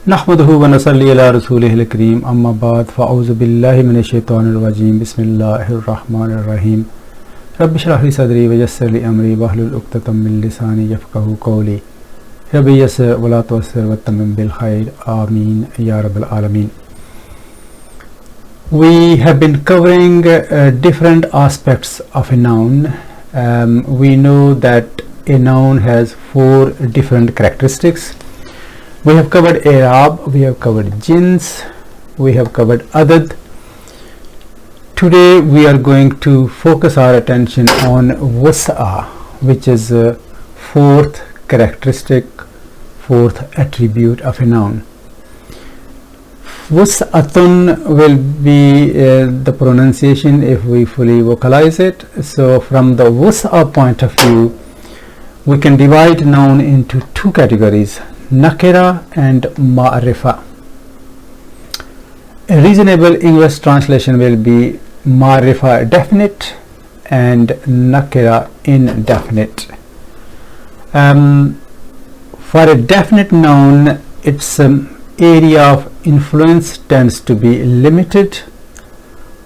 नहमदुहु व नसल्ली अला रसूलिहिल करीम अम्मा बाद फ़अऊज़ु बिल्लाहि मिनश शैतानिर रजीम बिस्मिल्लाहिर रहमानिर रहीम रब्बि इश्रह ली सदरी व यस्सिर ली अमरी वहलुल उक़दतम मिन लिसानी यफ़क़हू क़ौली रब्बि यस्सिर व ला तुअस्सिर वत्तमिम बिल खैर आमीन या रब्बल आलमीन. We have been covering different aspects of a noun. We know that a noun has four different characteristics. We have covered i'rab, we have covered jins, we have covered adad. Today we are going to focus our attention on was'a, which is fourth characteristic, fourth attribute of a noun. Was'atun will be the pronunciation if we fully vocalize it. So from the was'a point of view, we can divide noun into two categories, nakira and ma'rifa. A reasonable English translation will be ma'rifa definite and nakira indefinite. For a definite noun, its area of influence tends to be limited,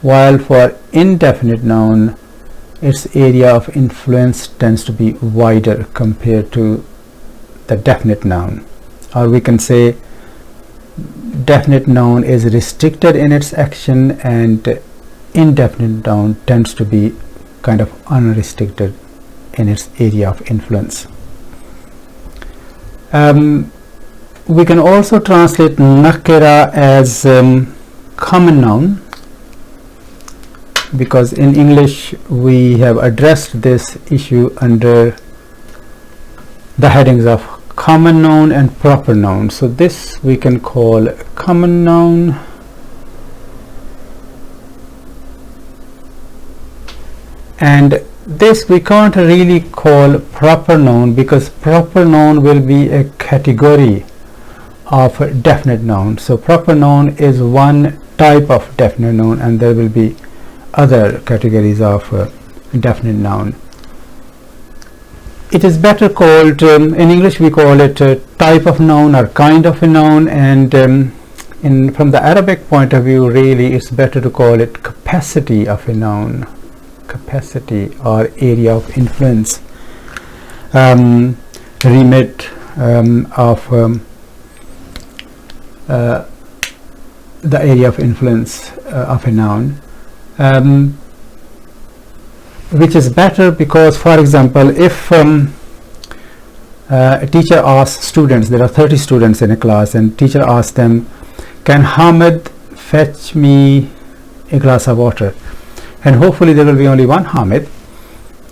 while for indefinite noun its area of influence tends to be wider compared to the definite noun. Or we can say definite noun is restricted in its action and indefinite noun tends to be kind of unrestricted in its area of influence. We can also translate nakira as common noun, because in English we have addressed this issue under the headings of common noun and proper noun. So this we can call common noun, and this we can't really call proper noun, because proper noun will be a category of a definite noun. So proper noun is one type of definite noun and there will be other categories of definite noun. It is better called, in English we call it a type of noun or kind of a noun, and from the Arabic point of view really it's better to call it capacity of a noun, capacity or area of influence, remit of the area of influence of a noun, which is better because, for example, if a teacher asks students, there are 30 students in a class, and teacher asks them, can Hamid fetch me a glass of water? And hopefully there will be only one Hamid,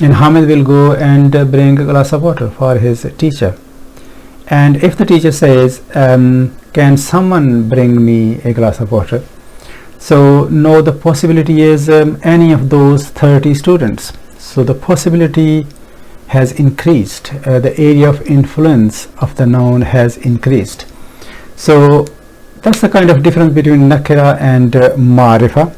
and Hamid will go and bring a glass of water for his teacher. And if the teacher says, can someone bring me a glass of water? So no, the possibility is any of those 30 students. So the possibility has increased, the area of influence of the noun has increased. So that's the kind of difference between nakira and ma'rifa.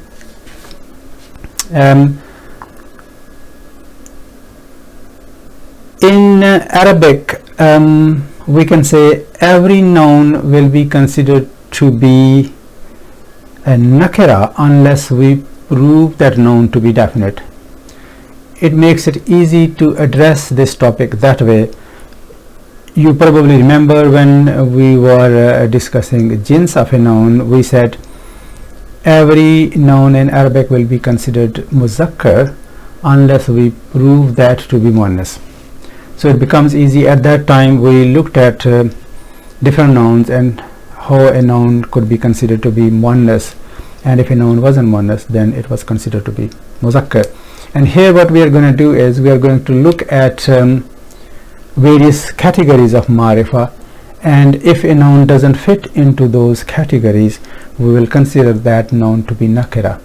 In Arabic, we can say every noun will be considered to be a nakira unless we prove that noun to be definite. It makes it easy to address this topic that way. You probably remember when we were discussing jins of a noun, we said every noun in Arabic will be considered muzakkar unless we prove that to be muannas. So it becomes easy. At that time we looked at different nouns and how a noun could be considered to be muannas, and if a noun wasn't muannas then it was considered to be muzakkar. And here what we are going to do is we are going to look at various categories of ma'rifa, and if a noun doesn't fit into those categories we will consider that noun to be nakira.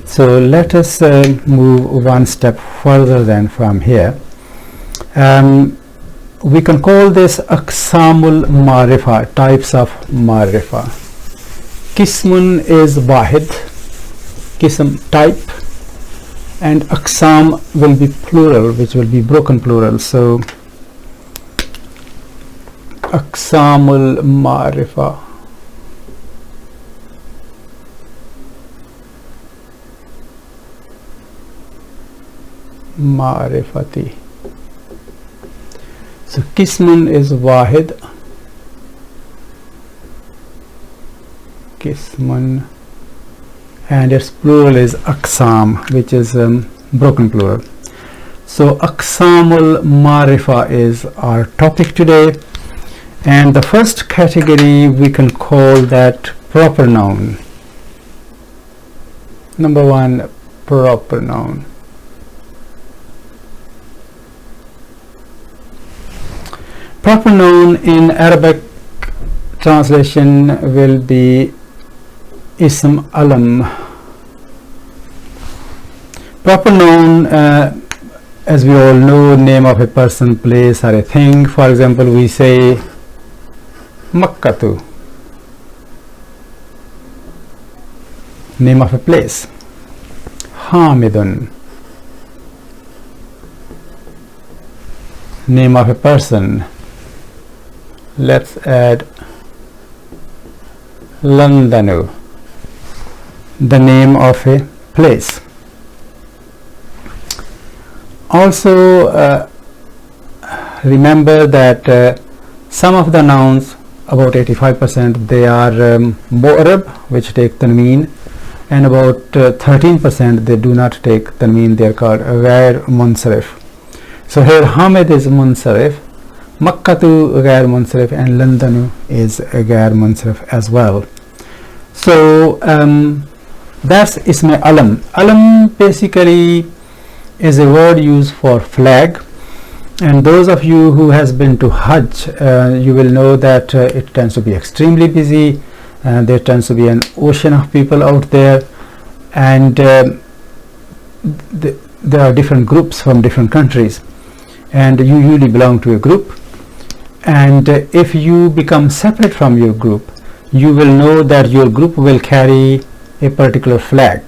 So let us move one step further than from here. We can call this aqsamul ma'rifa, types of ma'rifa. Qismun is wahid, qism type, and aqsam will be plural, which will be broken plural. So aqsamul ma'rifa, ma'rifati. So qismun is wahid, qismun, and its plural is aqsam, which is broken plural. So aqsamul ma'rifa is our topic today, and the first category we can call that proper noun. Number one, proper noun. Proper noun in Arabic translation will be ism alam. Proper noun, as we all know, name of a person, place, or a thing. For example, we say Makkatu, name of a place. Hamidun, name of a person. Let's add Londonu, the name of a place. Also remember that some of the nouns, about 85%, they are mu'rab, which take tanween, and about 13% they do not take tanween. They are called ghair munsarif. So here Hamid is munsarif, Makkatu ghair munsarif, and Londonu is ghair munsarif as well. So that's ism alam. Alam basically is a word used for flag, and those of you who has been to Hajj, you will know that it tends to be extremely busy, and there tends to be an ocean of people out there, and there are different groups from different countries, and you usually belong to a group, and if you become separate from your group, you will know that your group will carry a particular flag,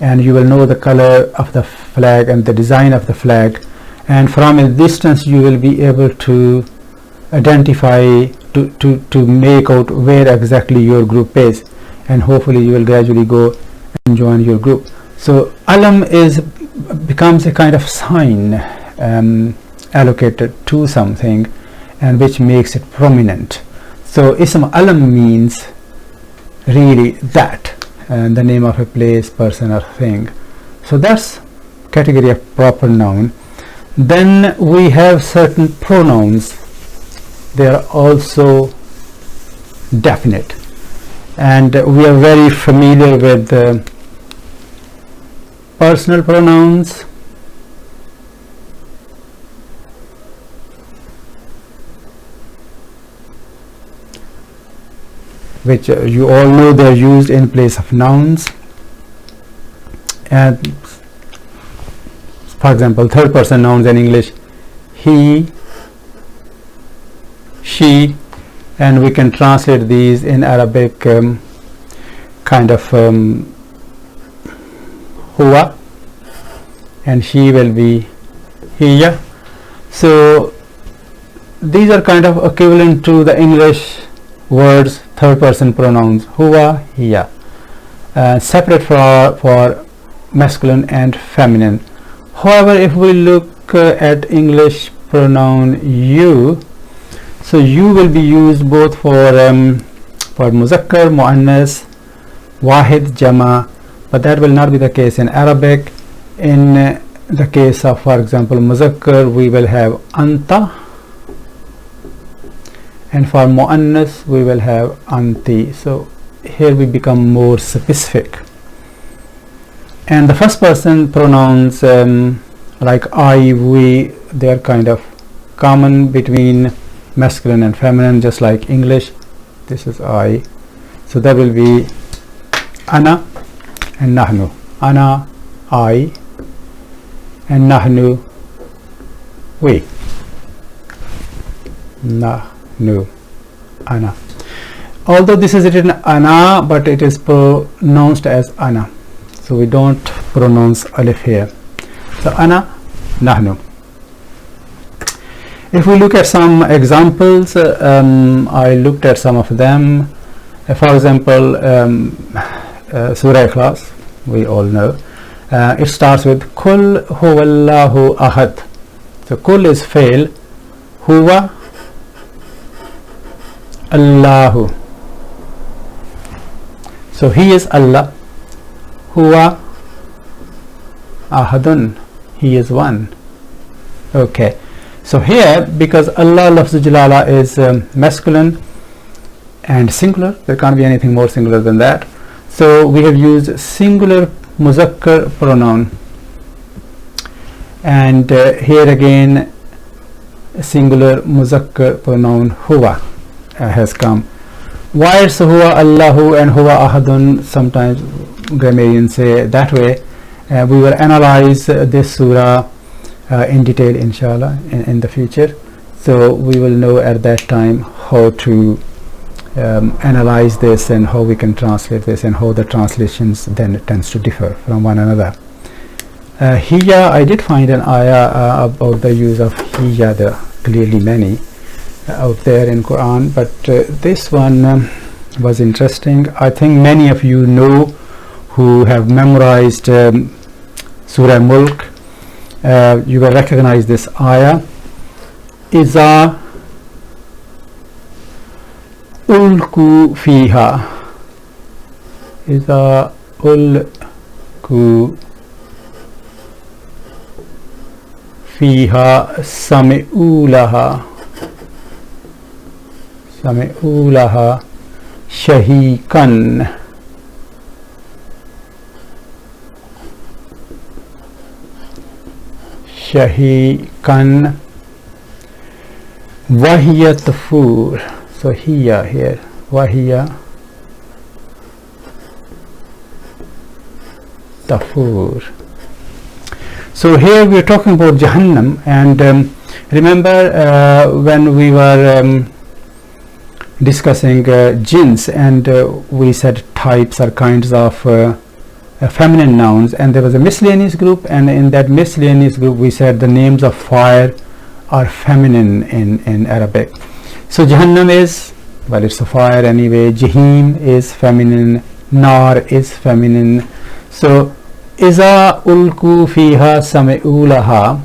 and you will know the color of the flag and the design of the flag, and from a distance you will be able to identify, to make out where exactly your group is, and hopefully you will gradually go and join your group. So alam becomes a kind of sign allocated to something, and which makes it prominent. So ism alam means really that, and the name of a place, person, or thing. So that's category of proper noun. Then we have certain pronouns. They are also definite, and we are very familiar with personal pronouns, which you all know they are used in place of nouns. And for example, third person nouns in English, he, she, and we can translate these in Arabic kind of huwa, and she will be hiya. So these are kind of equivalent to the English words third person pronouns huwa, hiya, separate for masculine and feminine. However, if we look at English pronoun you, so you will be used both for muzakkar, muannas, wahid, jama, but that will not be the case in Arabic. In the case of, for example, muzakkar, we will have anta, and for muannas we will have anti. So here we become more specific. And the first person pronouns like I, we, they are kind of common between masculine and feminine, just like English. This is I, so that will be ana and nahnu. Ana, I, and nahnu, we. Nahnu, ana. Although this is written ana, but it is pronounced as ana, so we don't pronounce alif here. So ana, nahnu. If we look at some examples, I looked at some of them. For example, Surah Ikhlas, we all know, It starts with Kul huwallahu ahad. So Kul is fail, Huwa Allahu. So he is Allah, Huwa Ahadun, he is one. Okay, so here, because Allah lafz jalala is masculine and singular, there can't be anything more singular than that, so we have used singular muzakkar pronoun, and here again singular muzakkar pronoun huwa has come. Why it's huwa Allahu and huwa ahadun? Sometimes grammarians say that way. We will analyze this surah in detail inshallah in the future, so we will know at that time how to analyze this and how we can translate this and how the translations then tends to differ from one another. Hiya, I did find an ayah about the use of hiya. There are clearly many out there in Quran, but this one was interesting. I think many of you know who have memorized Surah Mulk. You will recognize this ayah. Iza ulku fiha. Iza ulku fiha sami'u laha. Sami'u laha shahikan. Shahikan wahiya tafur. So hiya here, wahiya tafur. So here we are talking about Jahannam, and remember when we were discussing jinns, and we said types or kinds of feminine nouns, and there was a miscellaneous group, and in that miscellaneous group we said the names of fire are feminine in Arabic. So Jahannam is, well, it's a fire anyway. Jahim is feminine, Nar is feminine. So Iza ulku fiha sami'u laha,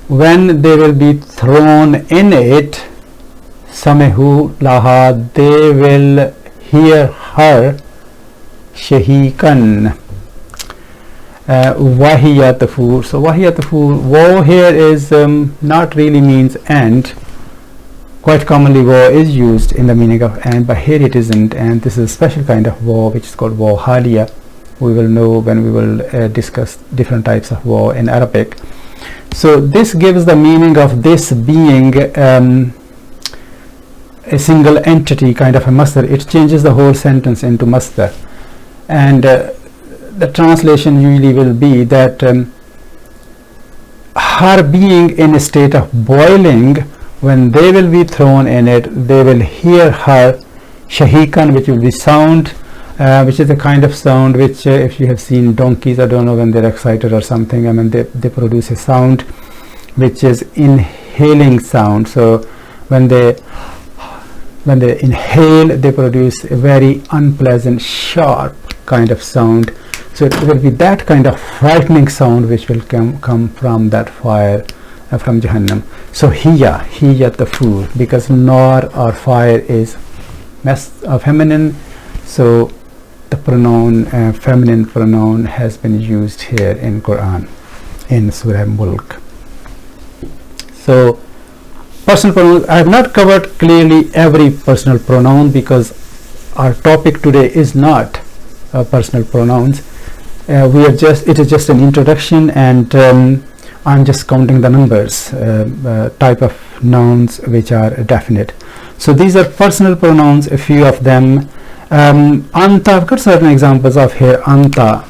when they will be thrown in it, sami'u laha, they will hear her, shahikan wahiya tafur. So wahiya tafur, woe here is not really means and. Quite commonly woe is used in the meaning of and, but here it isn't, and this is a special kind of woe which is called woe haliya. We will know when we will discuss different types of woe in Arabic. So this gives the meaning of this being a single entity, kind of a masdar. It changes the whole sentence into masdar, and the translation usually will be that her being in a state of boiling, when they will be thrown in it, they will hear her shahikan, which will be sound, which is a kind of sound which if you have seen donkeys, I don't know, when they're excited or something, I mean they produce a sound which is inhaling sound. So when they inhale, they produce a very unpleasant sharp kind of sound. So it will be that kind of frightening sound which will come from that fire, from Jahannam. So hiya tafur, because nar or fire is feminine, so the pronoun feminine pronoun has been used here in Quran in Surah Mulk. So personal pronouns, I have not covered clearly every personal pronoun because our topic today is not personal pronouns. It is just an introduction, and I'm just counting the numbers, type of nouns which are definite. So these are personal pronouns, a few of them. Anta, I've got certain examples of here. Anta,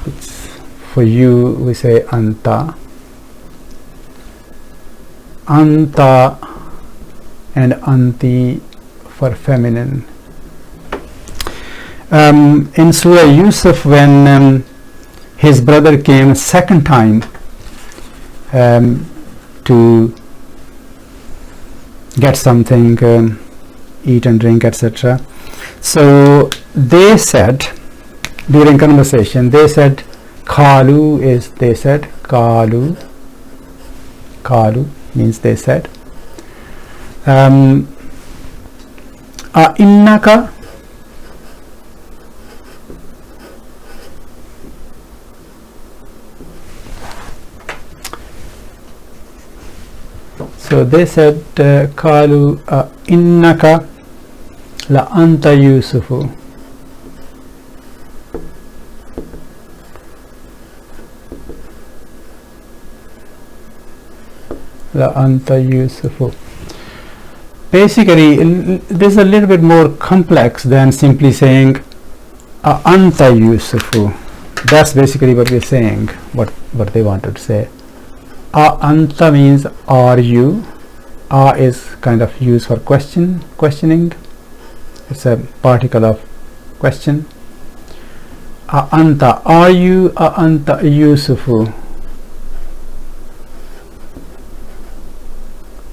for you we say anta, anta, and anti for feminine. In Surah Yusuf, when his brother came second time to get something, eat and drink, etc. So they said, during conversation, they said Kalu is they said. Kalu means they said. Innaka, so they said Kalu innaka la anta Yusufu. La anta Yusufu. Basically, this is a little bit more complex than simply saying anta Yusufu. That's basically what we're saying, what they wanted to say. Anta means are you. Is kind of used for questioning. It's a particle of question. Anta, are you anta Yusufu?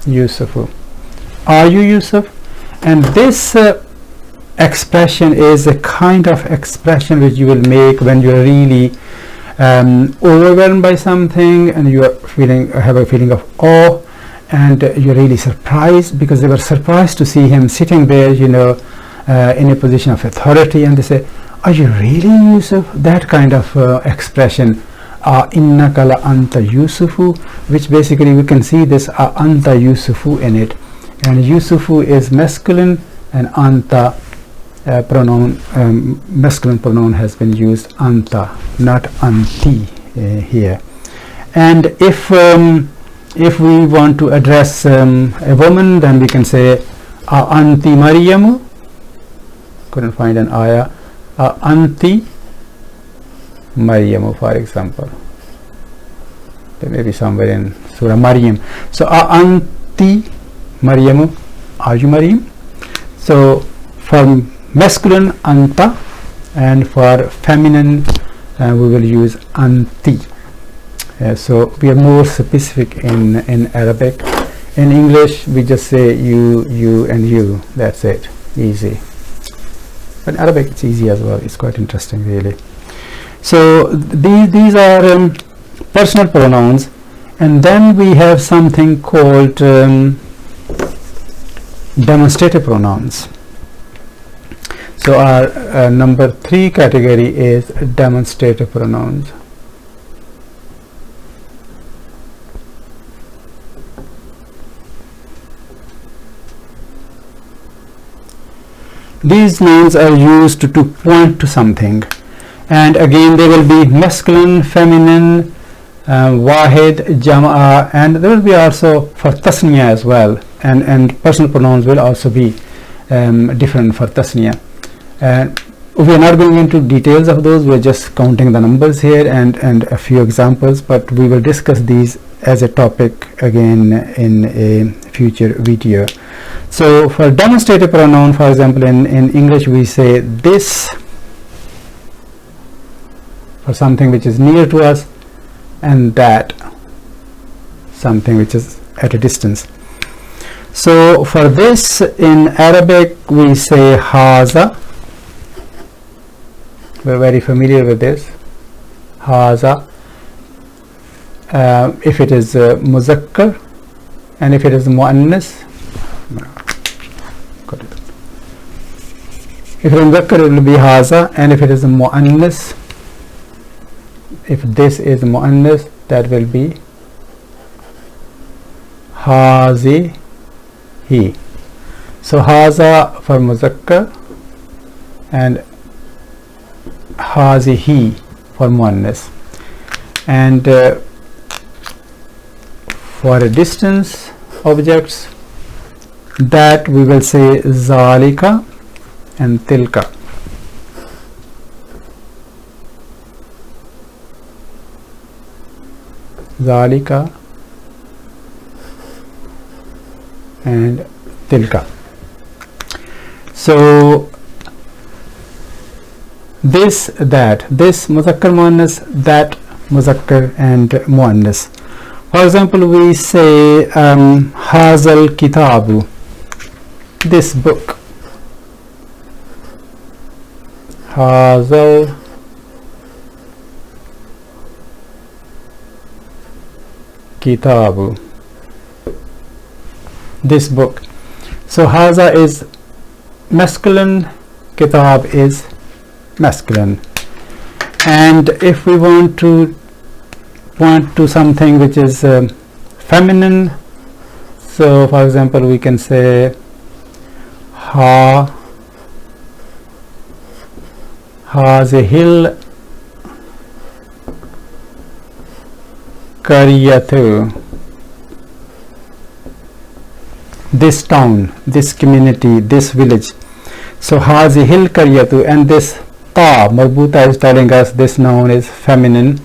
Yusufu. Are you Yusuf? And this expression is a kind of expression which you will make when you are really overwhelmed by something, and you are have a feeling of awe, and you're really surprised, because they were surprised to see him sitting there, in a position of authority, and they say, are you really Yusuf? That kind of expression, innaka la anta Yusufu, which basically we can see this anta Yusufu in it. And Yusufu is masculine, and anta masculine pronoun has been used, anta, not anti here. And if we want to address a woman, then we can say anti Maryamu. Couldn't find an ayah. Anti Maryamu, for example. There may be somewhere in Surah Maryam. So anti Maryamu, are you Maryam? So for masculine anta, and for feminine we will use anti. So we are more specific in Arabic. In English we just say you and you, that's it, easy. But in Arabic it's easy as well, it's quite interesting really. So these are personal pronouns, and then we have something called demonstrative pronouns. So our number 3 category is demonstrative pronouns. These nouns are used to point to something, and again they will be masculine, feminine, wahid, jam'a, and there will be also for tasniya as well, and personal pronouns will also be different for tasniya. And we are not going into details of those, we are just counting the numbers here and a few examples, but we will discuss these as a topic again in a future video. So for demonstrative pronoun, for example, in English we say this for something which is near to us, and that, something which is at a distance. So for this in Arabic we say haza. We're very familiar with this, haza. If it is muzakkar, and if it is muannas, if it is muzakkar it will be haza, and if it is muannas, if this is muannas, that will be hazi he. So haza for muzakkar and hazi he for muannas. And for a distance objects, that we will say zalika and tilka. Zalika and tilka. So this, that, this muzakkar muannas, that muzakkar and muannas. For example, we say hazal kitabu, this book. Hazal kitabu, this book. So haza is masculine, kitab is masculine. And if we want to point to something which is feminine, so for example we can say hazihil qaryatu, this town, this community, this village. So hazihil qaryatu, and this ta marbuta is telling us this noun is feminine,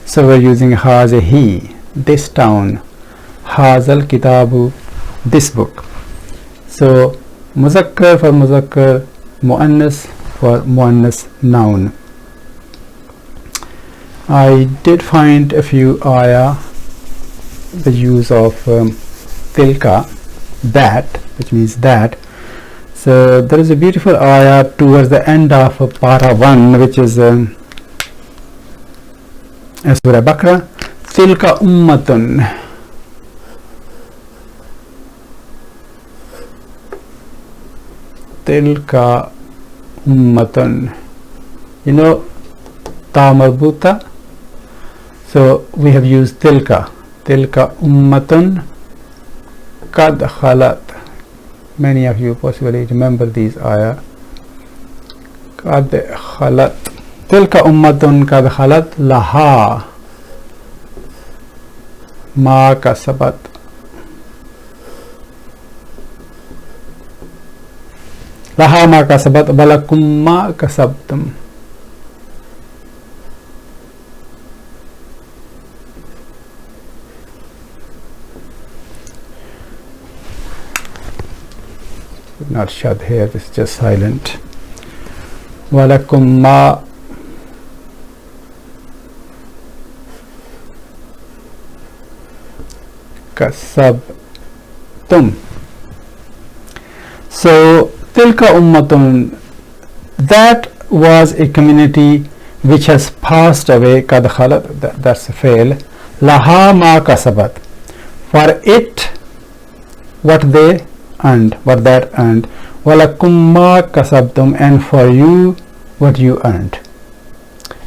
so we're using hazihi, this town, hazal kitabu, this book. So muzakkar for muzakkar, muannas for muannas noun. I did find a few ayah, the use of tilka, that, which means that. So there is a beautiful ayah towards the end of para 1, which is Surah Baqarah, tilka ummatun, tilka ummatun, you know, ta marbuta, so we have used tilka ummatun kad khalat. Many of you possibly remember these ayah. Kad khalat, tilka ummatun kad khalat laha ma kasabat, laha ma kasabat walakum ma kasabtum. Not shad here, it's just silent. Walakum ma kasabtum. So tilka ummatun, that was a community which has passed away, kad khalat, that's a fail, laha ma kasabat, for it what they earned, what that earned, walakum ma kasabtum, and for you what you earned.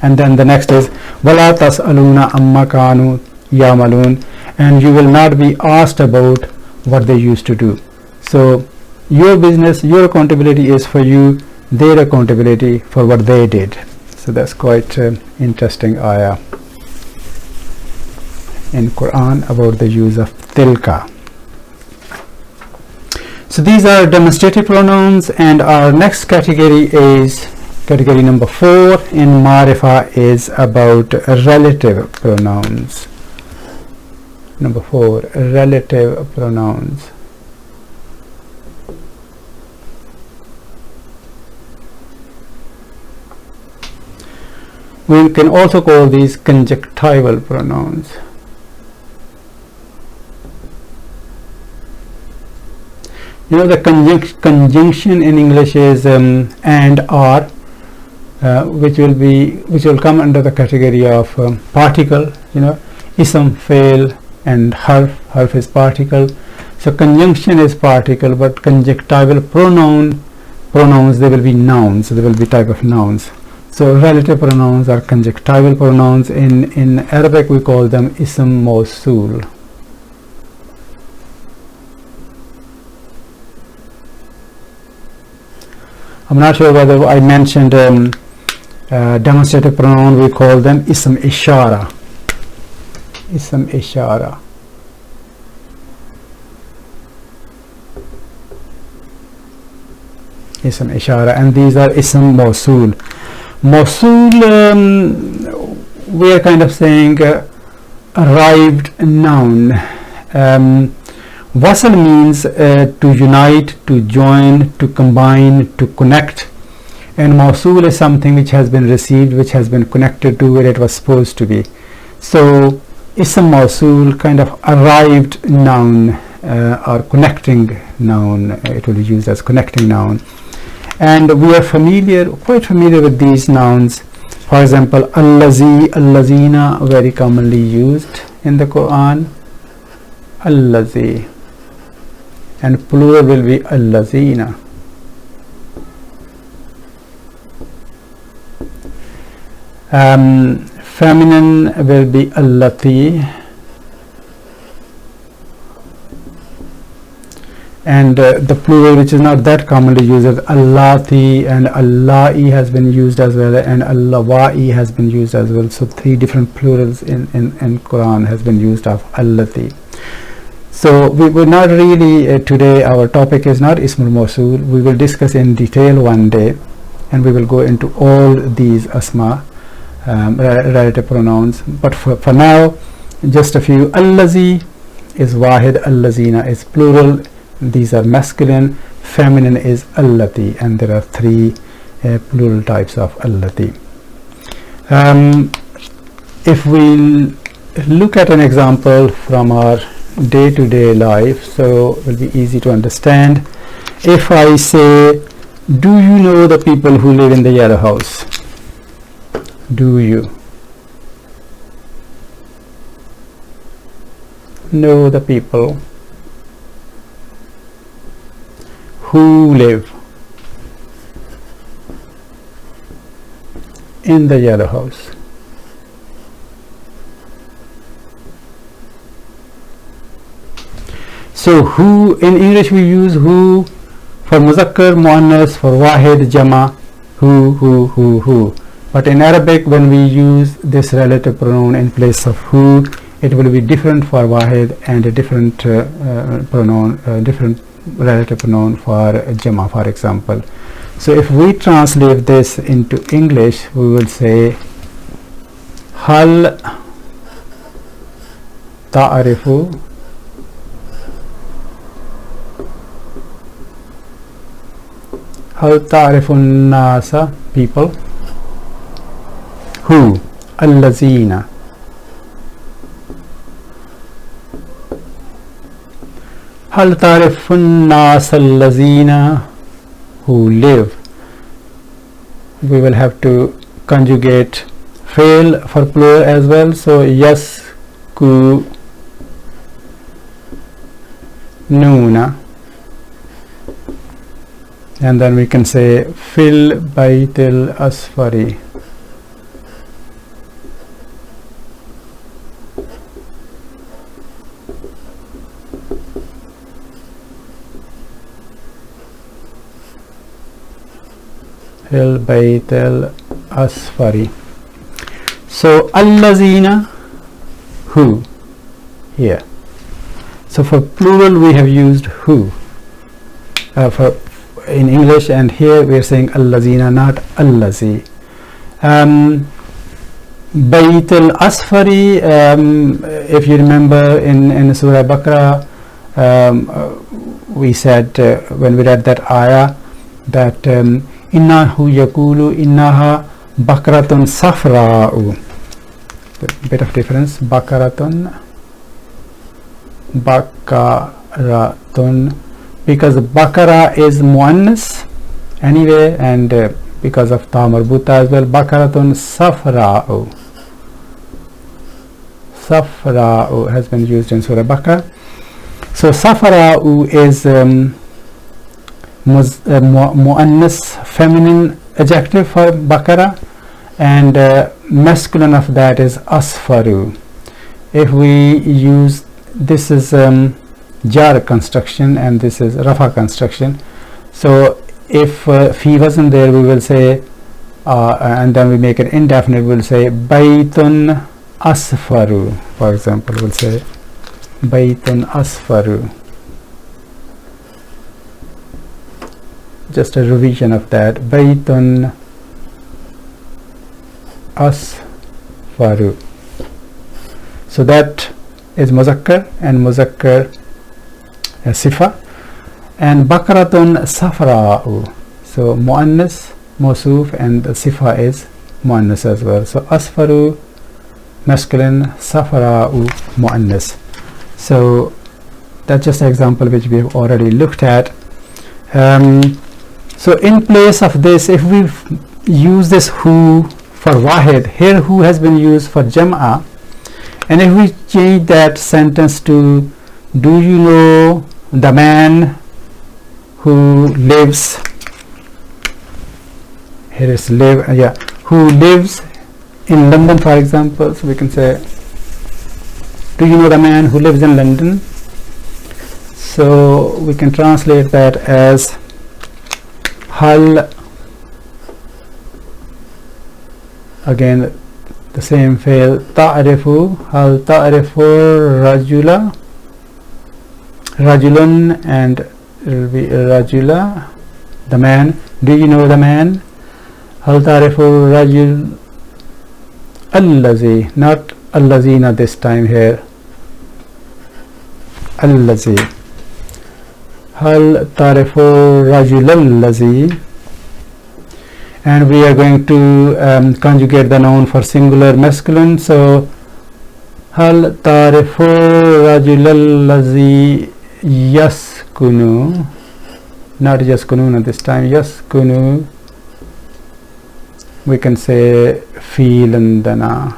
And then the next is wala tas'aluna amma kanu ya'malun, and you will not be asked about what they used to do. So your business, your accountability is for you, their accountability for what they did. So that's quite interesting ayah in Quran about the use of tilka. So these are demonstrative pronouns, and our next category is category number 4 in Marifa, is about relative pronouns. Number 4, relative pronouns. We can also call these conjunctival pronouns. You know, the conjunction in English is and or, which will come under the category of particle. You know, ism, fail, and harf is particle. So conjunction is particle, but conjunctival pronouns, they will be nouns. So they will be type of nouns. So relative pronouns are conjunctival pronouns. In Arabic we call them ism mawsul. I'm not sure whether I mentioned demonstrative pronoun, we call them ism ishara. Ism ishara. Ism ishara, and these are ism mawsul. Mawsul, we are kind of saying arrived noun. Wasl means to unite, to join, to combine, to connect, and mawsul is something which has been received, which has been connected to where it was supposed to be. So ism mawsul, kind of arrived noun or connecting noun, it will be used as connecting noun. And we are quite familiar with these nouns. For example, allazi, allazina, very commonly used in the Quran. allazi, and plural will be allazina. Feminine will be allati, and the plural, which is not that commonly used, as allati, and allahi has been used as well, and allawai has been used as well. So 3 different plurals in Quran has been used of allati. So we will not really today, our topic is not Ismul Mawsul. We will discuss in detail one day, and we will go into all these asma, relative pronouns, but for now just a few. Allazi is wahid, allazina is plural, these are masculine. Feminine is allati, and there are 3 plural types of allati. If we look at an example from our day-to-day life, so it will be easy to understand. If I say, do you know the people who live in the yellow house? Do you know the people who live in the yellow house? So who, in English we use who for muzakkar, muannas, for wahid, jama, who. But in Arabic, when we use this relative pronoun in place of who, it will be different for wahid and a different different relative pronoun for jama, for example. So if we translate this into English, we will say hal ta'arifu nasa, people, who, allazina, hal ta'rifun nasa allazina, who live. We will have to conjugate fail for plural as well, so yes ku nuna, and then we can say fil baitil asfari, fil baitil asfari. So allazina, who here. So for plural we have used who for in English, and here we are saying allazina, not allazi. Bayt al-Asfari, if you remember in Surah Baqarah, we said when we read that ayah that innahu yakulu innaha baqaratun safra'u, bit of difference, baqaratun, because Bakara is muannas anyway, and because of ta marbuta as well, Bakaratun safra'u. Safra'u has been used in Surah Baqarah. So safra'u is muannas, feminine adjective for Baqarah, and masculine of that is asfaru. If we use, this is jar construction and this is rafa construction, so if fi wasn't there, we will say and then we make it indefinite, we will say baytun asfaru, for example. We'll say baytun asfaru, just a revision of that, baytun asfaru. So that is muzakkar, and muzakkar sifa, and baqaratun safra'u, so muannas mawsuf, and the sifa is muannas as well. So asfaru masculine, safra'u muannas. So that's just an example which we have already looked at. So in place of this, if we use this who for wahid, here who has been used for jam'a, and if we change that sentence to do you know the man who lives, here is live, who lives in London, for example. So we can say, do you know the man who lives in London? So we can translate that as hal, again the same fail, ta'rifu, hal ta'rifu rajula, rajulun, and it will be rajula, the man. Do you know the man? Hal ta'rifu rajul allazi, not allazina this time here, allazi. Hal ta'rifu rajul allazi, and we are going to conjugate the noun for singular masculine. So hal ta'rifu rajul allazi yaskunu, not yaskununa this time, yaskunu, we can say fi Londana.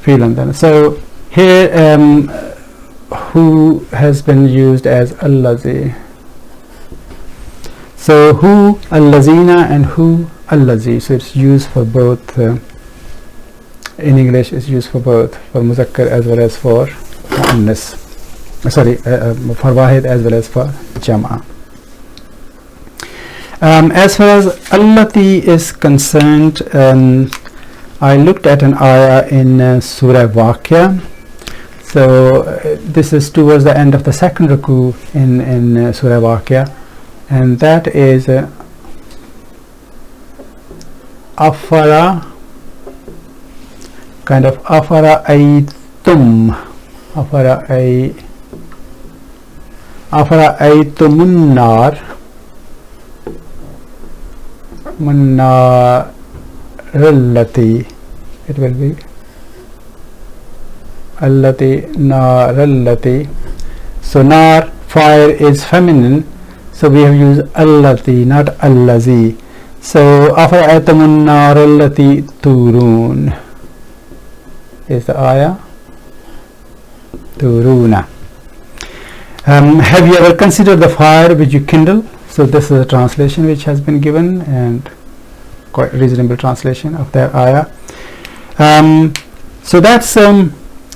Fi Londana. So here who has been used as allazi. So who allazina and who allazi. So it's used for both. In English, it's used for both, for muzakkar as well as for muannas. Sorry, for wahid as well as for jama. As far as allati is concerned, I looked at an ayah in Surah Waqia. So this is towards the end of the second ruku in Surah Waqia, and that is afara, kind of afara aytum, afara aytumun nar, munnar allati, it will be allati, nar allati. So nar, fire, is feminine, so we have used allati, not allazi. So afara'aytumun nar allati turun is the ayah, turuna. Have you ever considered the fire which you kindle? So this is a translation which has been given, and quite reasonable translation of that ayah. So that's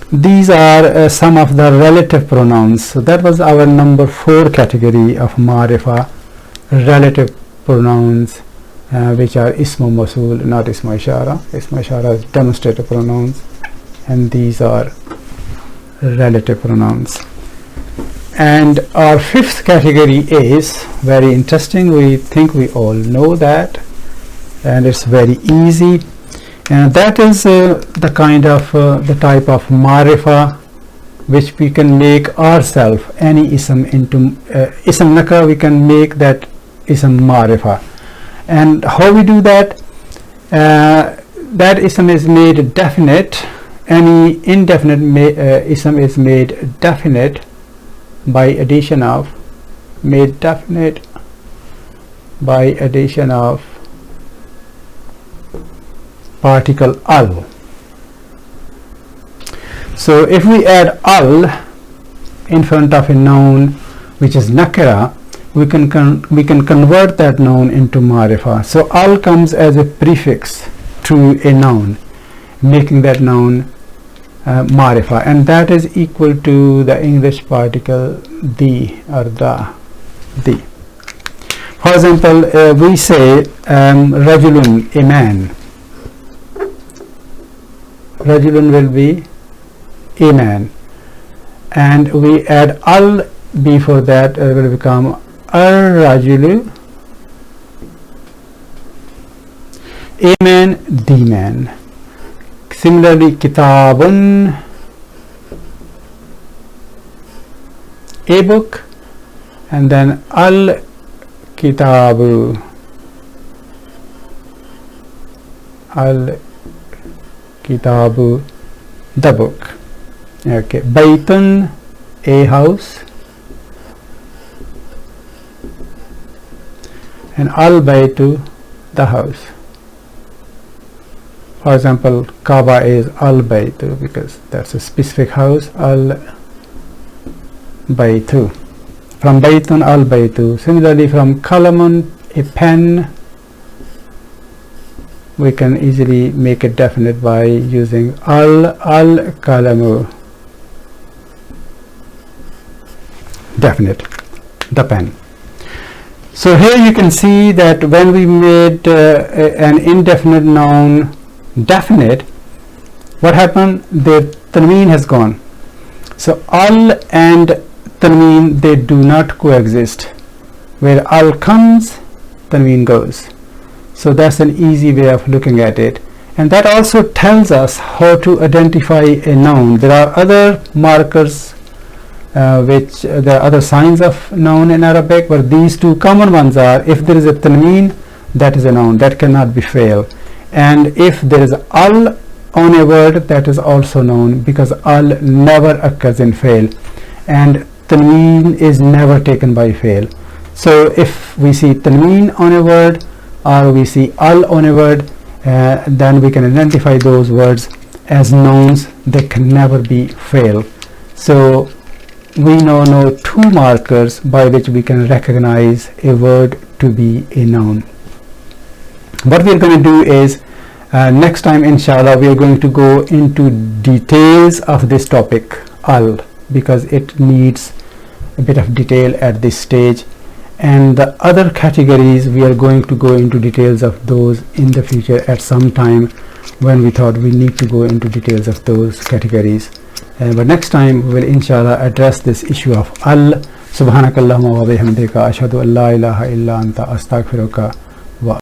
these are some of the relative pronouns. So that was our number 4 category of ma'rifa, relative pronouns, which are ismu mawsul, not ismu ishara. Ismu ishara is demonstrative pronouns, and these are relative pronouns. And our 5th category is very interesting. We think we all know that, and it's very easy, and that is the kind of the type of ma'rifa which we can make ourselves, any ism into ism nakra, we can make that ism ma'rifa. And how we do that? That ism is made definite, any indefinite ism is made definite by addition of, made definite by addition of particle al. So if we add al in front of a noun which is nakira, we can convert that noun into ma'rifa. So al comes as a prefix to a noun, making that noun ma'rifa, and that is equal to the English particle the or the. For example, we say rajulun, a man. Rajulun will be a man, and we add al before that, will become ar-rajulu, a man, the man. Similarly, kitabun, a book, and then al-kitabu, al-kitabu, the book. Okay, baytun, a house, and al-baytu, the house. For example, Kaaba is Al Baytu because that's a specific house, Al Baytu. From Baytun, Al Baytu. Similarly, from Kalamun, a pen, we can easily make it definite by using Al Kalamu. Definite, the pen. So here you can see that when we made an indefinite noun definite, what happened? The tanween has gone. So al and tanween, they do not coexist. Where al comes, tanween goes. So that's an easy way of looking at it, and that also tells us how to identify a noun. There are other markers there are other signs of noun in Arabic, but these two common ones are, if there is a tanween, that is a noun, that cannot be fail, and if there is al on a word, that is also noun, because al never occurs in fail and tanween is never taken by fail. So if we see tanween on a word or we see al on a word, then we can identify those words as nouns. They can never be fail. So we now know two markers by which we can recognize a word to be a noun. What we are going to do is, next time inshallah, we are going to go into details of this topic, al, because it needs a bit of detail at this stage, and the other categories we are going to go into details of those in the future at some time when we thought we need to go into details of those categories. But next time we will inshallah address this issue of al. Subhanakallahumma wa bihamdika ashhadu an la ilaha illa anta astaghfiruka